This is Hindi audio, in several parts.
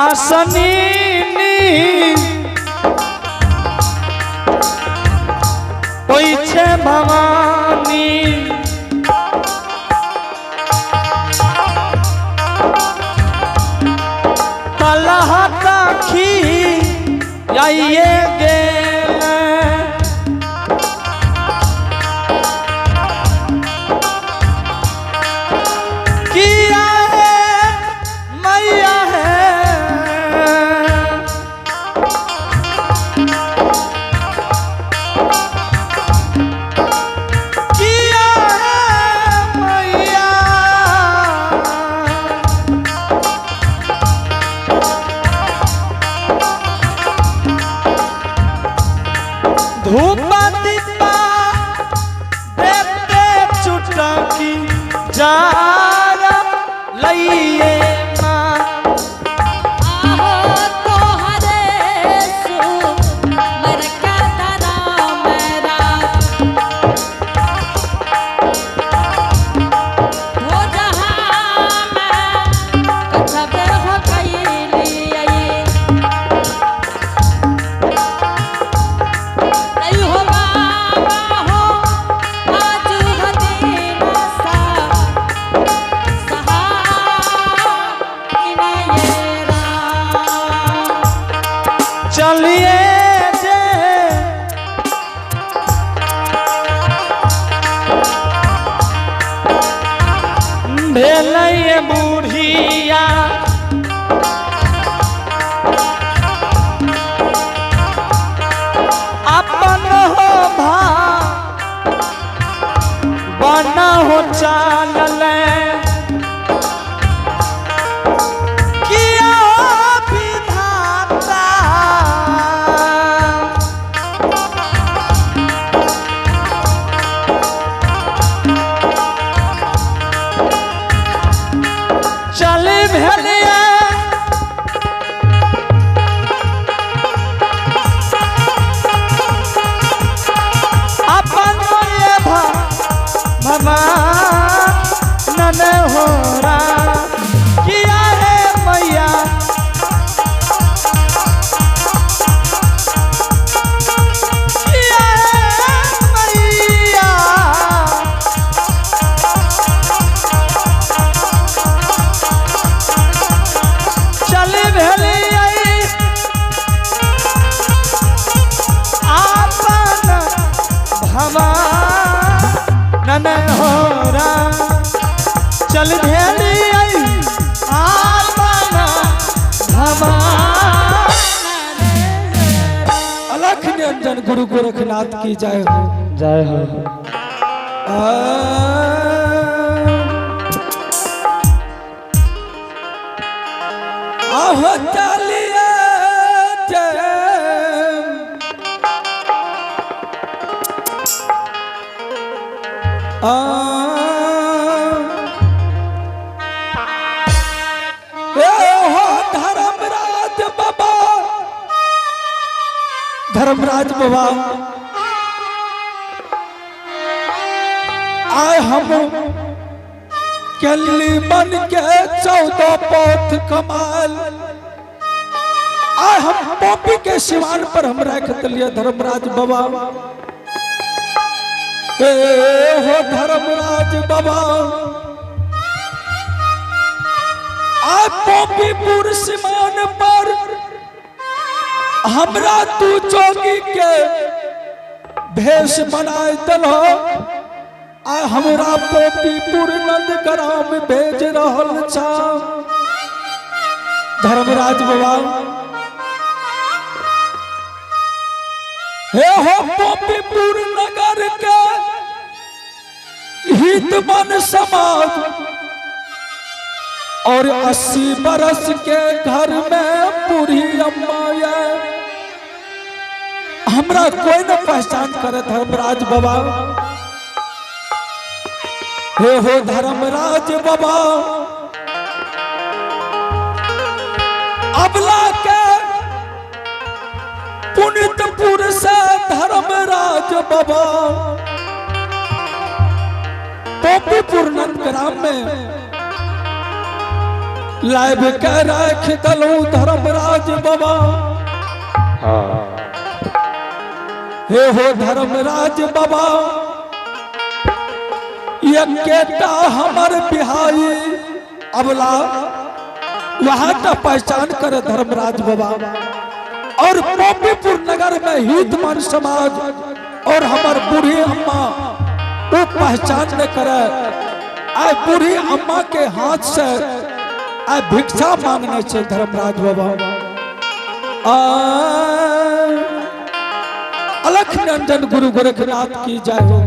आसनी भवानी तलहता खी आइए गेल किया है मैया है किया है मैया धूप दीपा देते चुटकी जार लइए चलिए जे भेलैये बूढ़िया अपन हो भा बना हो चालल चले भेलिया अपन ये भगवान नन हो रहा किया है मैया किया है मैया चले भेली आपन भगवान हो रहा चल भेली आपन भगवान अलख निरंजन गुरु गोरखनाथ की जय हो जय हो आह चलिए जय धर्मराज बाबा धर्मराज बाबा आए हम केली मन के 14 पोथ कमाल आए हम पोपी के सिवान पर हम रख दिलिए धर्मराज बाबा हो धर्मराज बाबा आ पोपीपुर सिमान पर हमरा तू जोगी के भेष बनाए दलो आ हमरा पोपीपुर नंद ग्राम भेज रहल छा धर्मराज बाबा हे हो पोपीपुर नगर के हितमन समाज और 80 बरस के घर में पूरी अम्मा हमरा कोई न पहचान करे धर्मराज बाबा हे हो धर्मराज बाबा अबला के पुनितपुर से धर्मराज बाबा पोपीपुर नंद ग्राम में लाइव के रख दलो धर्मराज बाबा। हे हो धर्मराज बाबा, ये केटा हमर बिहाई अबला वहां का पहचान करे धर्मराज बाबा। और पोपीपुर नगर में हितमान समाज और हमार बूढ़ी अम्मा वो पहचान न करे। आए बूढ़ी अम्मा के हाथ से आए भिक्षा मांगने से धर्मराज बाबा। अलख निरंजन गुरु गोरखनाथ की जय हो।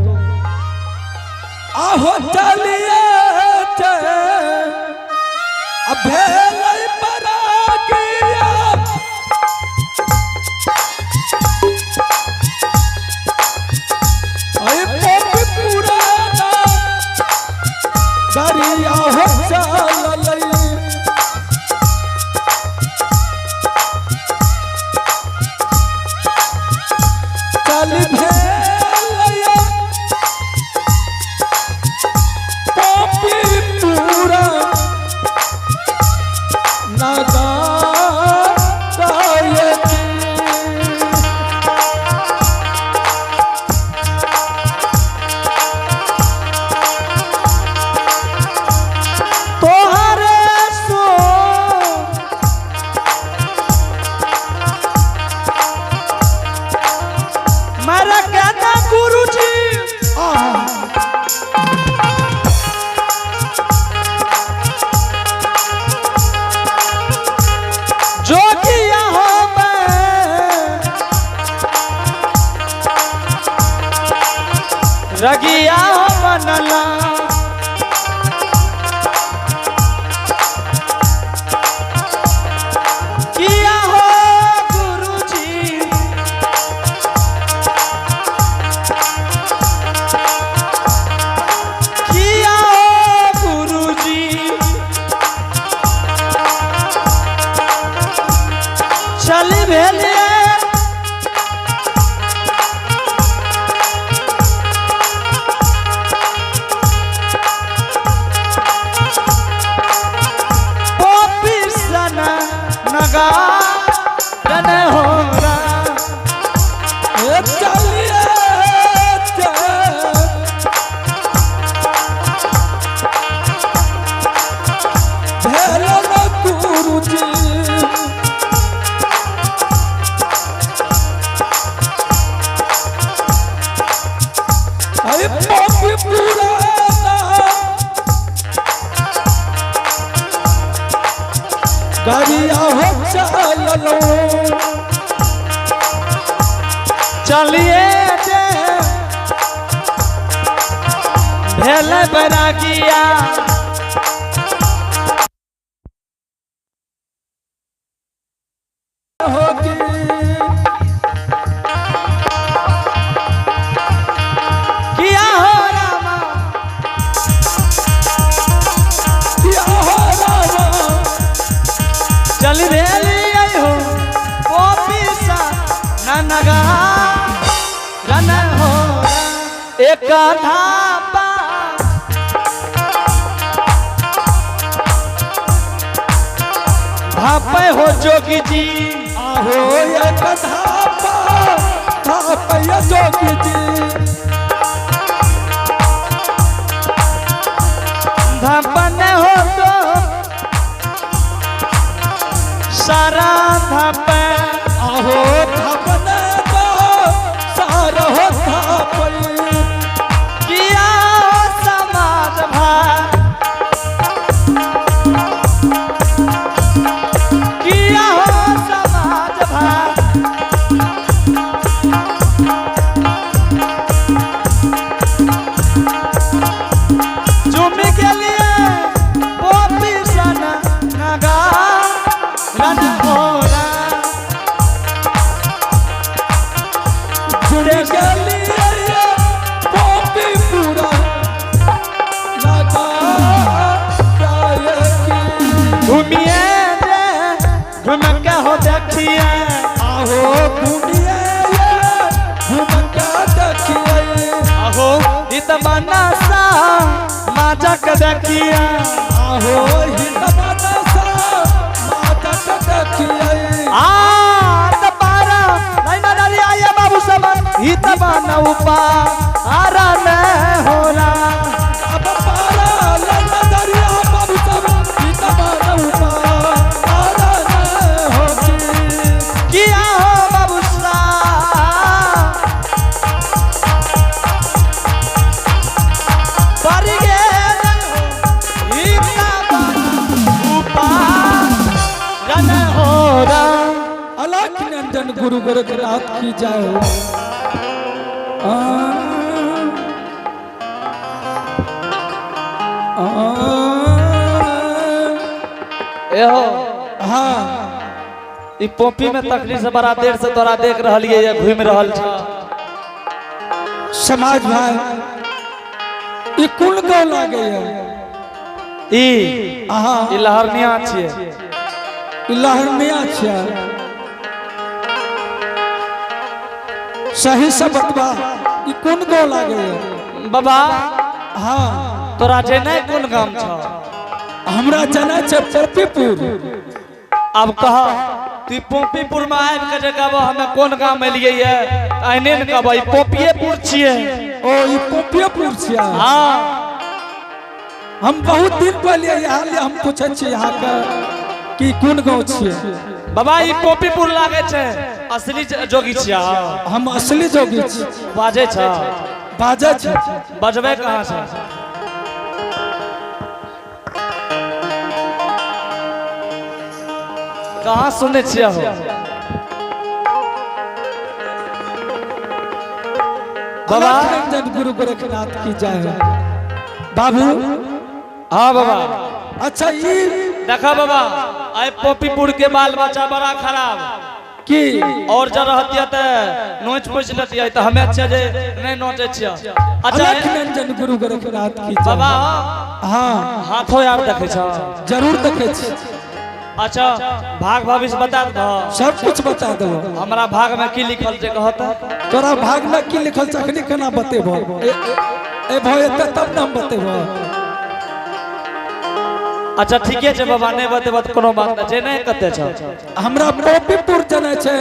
आहो चलिए अभेलै परागिया, अरे पोपीपुरा गरिया हो चललै। चल भेलैया पोपीपुरा रगिया बनला किया हो गुरुजी। किया हो गुरुजी, चल भेले रन हो चलिए गुरुजी। अरे पोपीपुरा गरिया हो चलो। चलिए भेल बैरागिया, किया हो रामा, किया हो रामा। चल भेली हो पोपीसा ननगा रन हो एक धापा। धापे हो जोगी जी, आहो एक धापा धापे जोगी जी। धापन हो तो सारा धापे, आहो धापन तो सारा हो धापे। किया समाज भाई, किया हो समाज भाई। चुमी के लिए पोपीसा नगा रन हो जुड़े गलिए पोपीपुरा घूमिए घूम के हो देखिए। आहो घूमिए घूम के देखिए। आहो इत बनसा माजक देखिए। आहो हित मनसा उपारा न होला अब पारा लगा दरिया बाबू सब की तमारा उपारा न होती किया हो बाबू सा पर गेलन हो इतना उपारा न होला अलख नंदन गुरु गोरखनाथ की जय एहो हाँ ई पोपी में तकलीफ से बड़ा देर से तोरा देख रहलिए ये घूम रहल छ समाज भाई ई कुल गौ लागे ई हाँ ई लहरनिया छिए ई लहरनिया छिया सही से बतबा ई कुन गौ लागे बाबा हाँ तोरा जे नहीं कोन गाम छ हमरा जना छै पोपीपुर अब कह तू पोपीपुर में आबि के जे कहबो हमें कोन गाम एलिए ये एने न कहबो ई पोपीपुर छिए ओ ई पोपीपुर छिया हां हम बहुत दिन पहले यहाँ ले हम पूछे छी यहाँ का कि कुन गाँव छिए बाबा ई पोपीपुर लागे छै असली जोगी छिया हम असली जोगी छी बाजे छ बाजा छी बजबे कहां से कहां सुने छिया हो बाबा रंजन गुरु गोरखनाथ की जय बाबू हाँ बाबा अच्छा ये देखा बाबा आए पोपीपुर के बाल बच्चा बड़ा खराब की और जब रहती है नोच पूछ लेती है तो हमें अच्छे जे नहीं नोचे छिया अच्छा अलख रंजन गुरु गोरखनाथ की जय बाबा हाँ हाथों यार देखे छ जरूर देखे छी अच्छा भाग भविष्य बता दो सब कुछ बता दो हमारा भाग में की लिखल छै कहता तोरा भाग में की लिखल छै अखनी केना बतेबो ए भाई एते तब नाम बतेबो अच्छा ठीके छै बाबा नहीं बतेबो त कोनो बात नहीं जे नहीं कते छ हमरा पोपीपुर जाना छै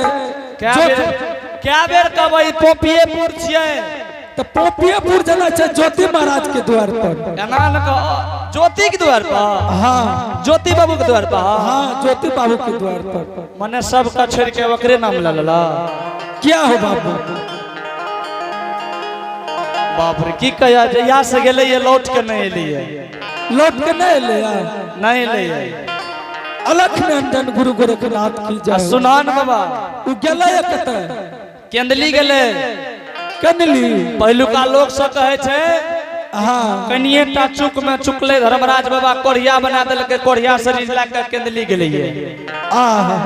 क्या बेर कहबै पोपीपुर छियै तो पोपीपुर जाना छै ज्योति महाराज के द्वार पर एना न कह ज्योति के द्वार पर हाँ ज्योति बाबू के द्वार पर हाँ ज्योति बाबू के द्वार पर मने सब का छोड़ के ओकरे नाम ले लेला क्या हो बाबू बाप रे की कहिया जे यहाँ से गेले ये लौट के नहीं एलिए लौट के नहीं ले नहीं ले अलख नंदन गुरु गोरखनाथ की जय सुनान बाबा उ गेले कते केंदली गेले कनली पहिलुका लोग सब कहे छै हाँ कनिए टा चुक में चुकले धर्मराज बाबा कोढ़िया बना देलके कोढ़िया शरीर लाके केंदली गेले आहा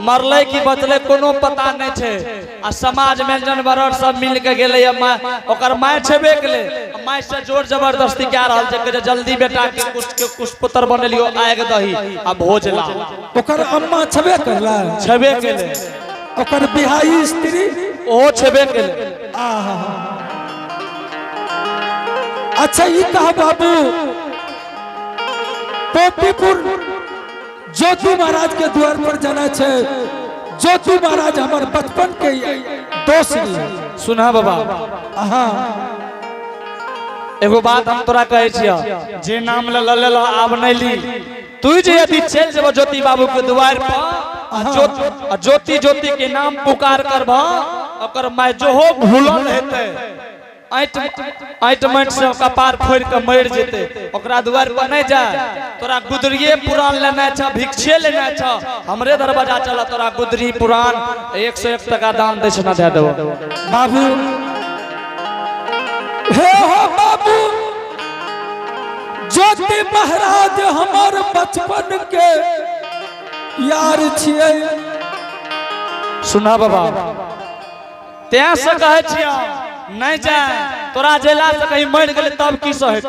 मरले की बचले कोनो पता नहीं छे आ समाज में जानवर सब मिल के गेले ओकर माय छेबे गेले माय से जोर जबरदस्ती क्या रहल छै कि जल्दी बेटा के कुछ पुत्र बनेलियो आग दही आ भोज ला ओकर अम्मा छबे करला छेबे गेले ओकर बिहाई स्त्री ओहो छेबे गेले आहा अच्छा ये कहा बाबू पोपीपुर ज्योति महाराज के द्वार पर जाना छै ज्योति महाराज हमार बचपन के दोस्त सुना बाबा हाँ एगो बात हम तोरा कहे छिया जे नाम ले लेला आब नहीं ली तू जे यदि चल जेबो ज्योति बाबू के द्वार पर ज्योति ज्योति के नाम पुकार करबा ओकर माय जो हो भूलल हेते आइटमेंट से कपार फोड़ के मर जेते ओकरा द्वार पर नहीं जा तोरा गुदरिये पुराण लेना छ भिक्षे लेना छ हमरे दरवाजा चला तोरा गुदरी पुराण 101 टका दान दक्षिणा दे देबो बाबू हे हो बाबू ज्योति महाराज हमार बचपन के यार छिए सुना बाबा त्या से कहे छिया नहीं जा तोरा जेला से कहीं मर गेले तब की सहे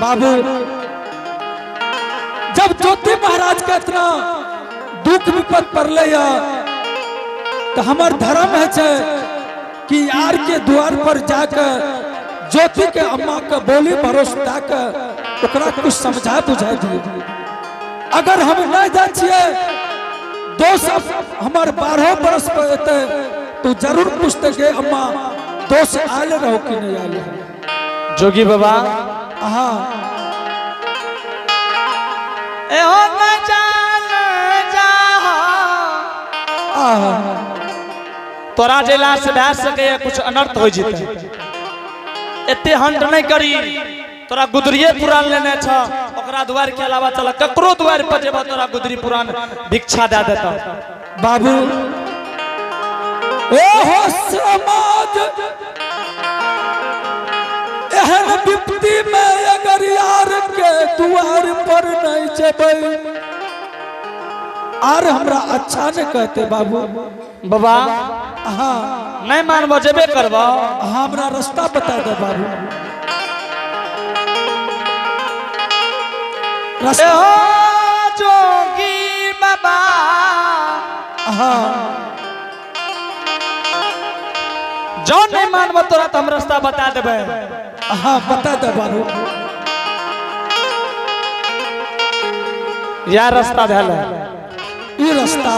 बाबू जब ज्योति महाराज के इतना दुख विपद पड़ले तो हमार धर्म है छे कि यार के द्वार पर जाकर ज्योति के अम्मा के बोली भरोसा के ओकरा कुछ समझा बुझा दिए अगर हम नहीं जा छिए दोस्त हमार 12 बरस पर तो जरूर पूछते गे अम्मा दोस्त आल रहो कि नहीं आल जोगी बाबा हाँ एहो न जान जा तोरा जेला से भै सके कुछ अनर्थ हो जेते एते हंट नहीं करी तोरा गुदरिये पुराण लेने छ ओकरा द्वार के अलावा चल ककरो द्वार पर जेबा तोरा गुदरी पुराण भिक्षा दे देता बाबू ए हो समाज एहन विपत्ति में अगर यार के द्वार पर नहीं जेबै आर हमरा अच्छा न कहते बाबू बाबा हाँ नहीं मानबो जेबे करबो हमरा रास्ता बता दे बाबू ए हो जोगी बाबा हाँ जो नहीं मानबो तोरा तो हम रास्ता बता देबे हाँ बता दे बाबू या रास्ता भेल ई रास्ता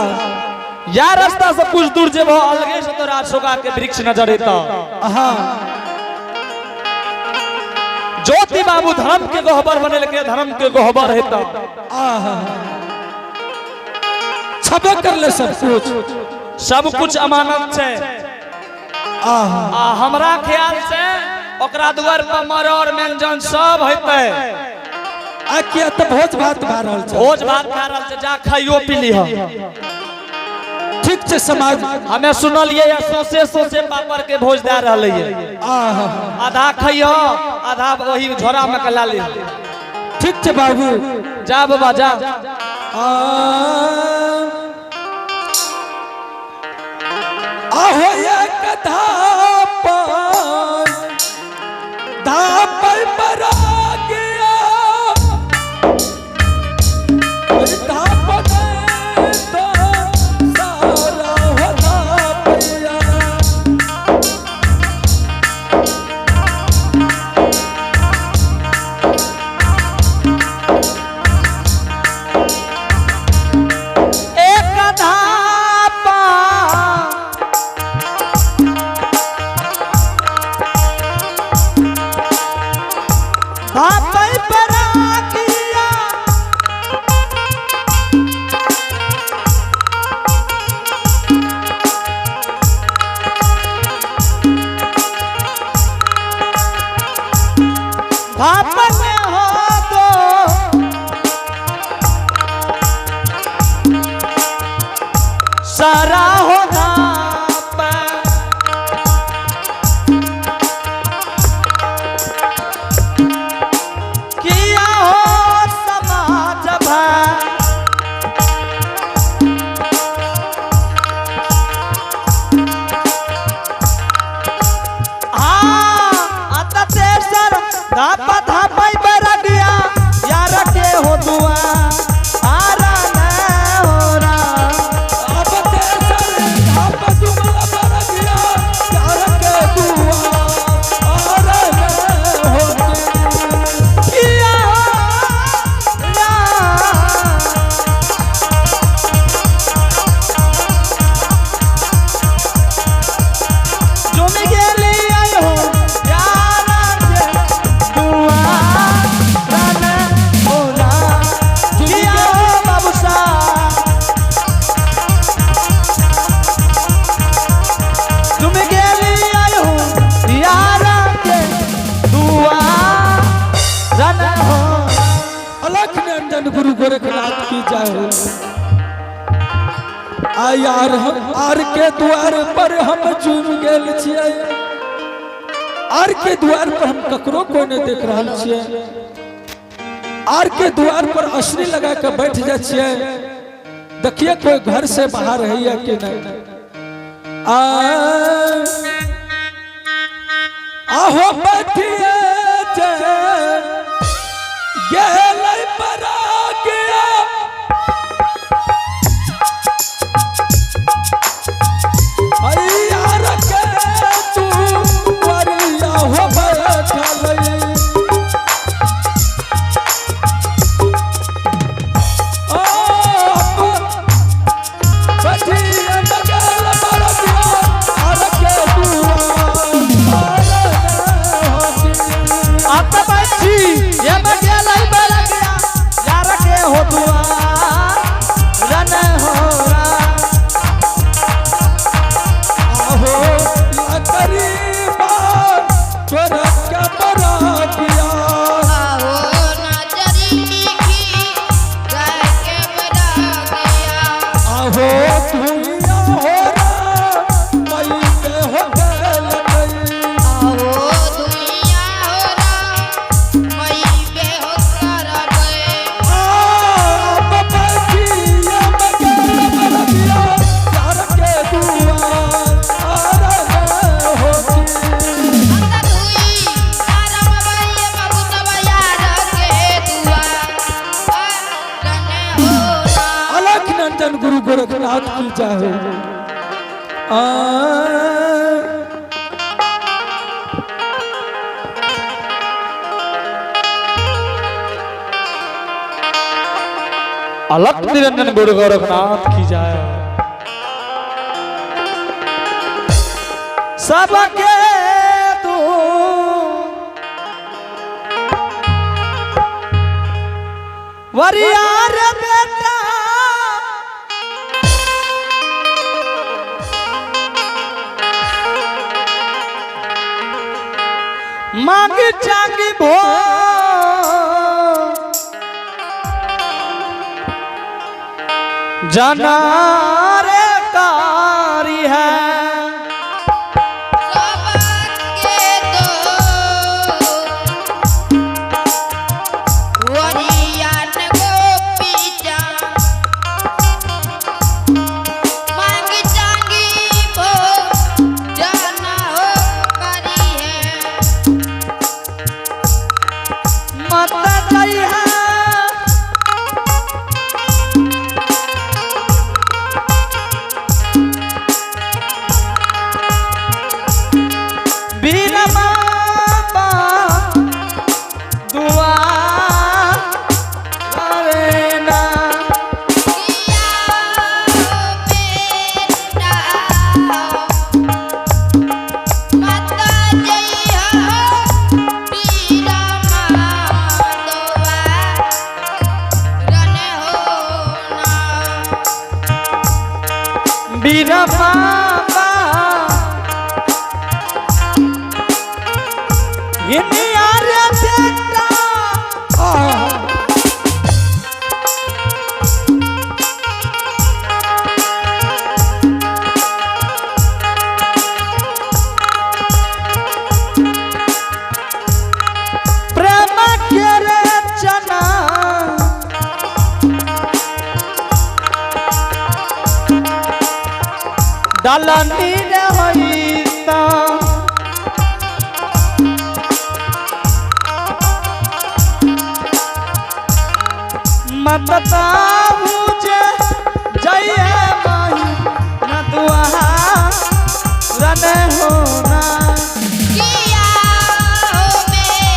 या रास्ता से कुछ दूर जेबो अलगे से तोरा अशोका के वृक्ष नजर एता हाँ ज्योति बाबू धर्म के गहबर बनेल के धर्म के गहबर हेता छबे कर ले सब कुछ अमानत छे आ हमरा ख्याल से ओकरा द्वार पर मर और व्यंजन सब हेते आ किया तो भोज भात भा रहल छै भोज भात खा रहल छै जा खाइयो पी लीह ठीक छै समाज हमें सुनलिए या सोसे सोसे पापड़ के भोज दे रहल है आधा खाइयो आधा वही झोरा में कला ले ठीक छै बाबू जा बाबा जा आहो ये कथा पर धापल पर आ गया धापल तो सारा होता पिया एक धापा धापल पर आ गया धापल हो तो सारा हो धाप किया हो समाज भा धापा धापा बर गया यार के हो दुआ आरा न हो रहा अब तेरे धाप जुमला पर गया यार के दुआ और न होती किया जो मैं गेले आयो यार के दुआ राना होना किया बाबू सा तुम गेले आयो यार के दुआ राना हो अलख निरंजन गुरु गोरखनाथ की जय आ यार हम आर के द्वार पर हम चूम गेल छियै आर के द्वार पर हम ककरो कोई नहीं देख रहल छियै आर के द्वार पर असली लगा के बैठ जा छियै देखिए कोई घर से बाहर है कि नहीं आहो बैठिए गेलै पर आ गया यार के तू वरिया हो बैठल बैठिए बगल पर यार के दुआ गुरु गोरखनाथ की जय। अलख निरंजन गुरु गोरखनाथ की जय। सबके तू वरियार बेटा मांग चांगी भो जना रे कारी है। बीरा बाबा ये यार बेटा प्रेम के रे चना डालनी रहीता मतता मुझे जइए माही न दुआ रने होना किया हो बेटा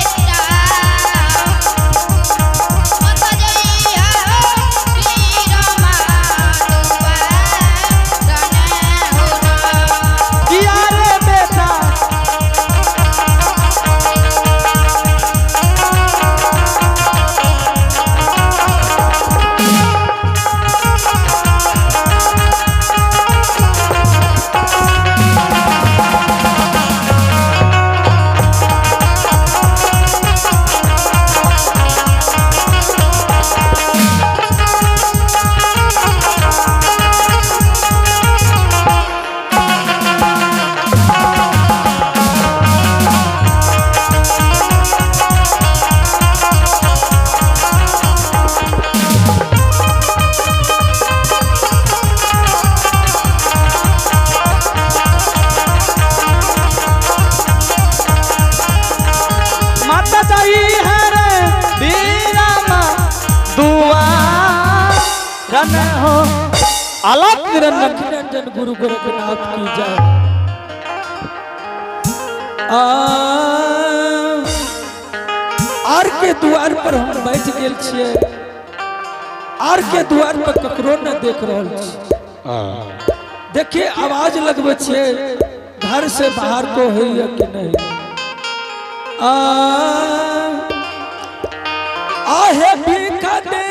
मत जइया वीर माधुआ रने होना। किया रे बेटा हो अलख निरंजन गुरु गोरखनाथ की जय। आर के द्वार पर हम बैठ गेल छियै, आर के द्वार पर ककरो न देख रहल छी। देखिए आवाज लगबै छियै घर से बाहर को है या कि नहीं। आहे भीख दे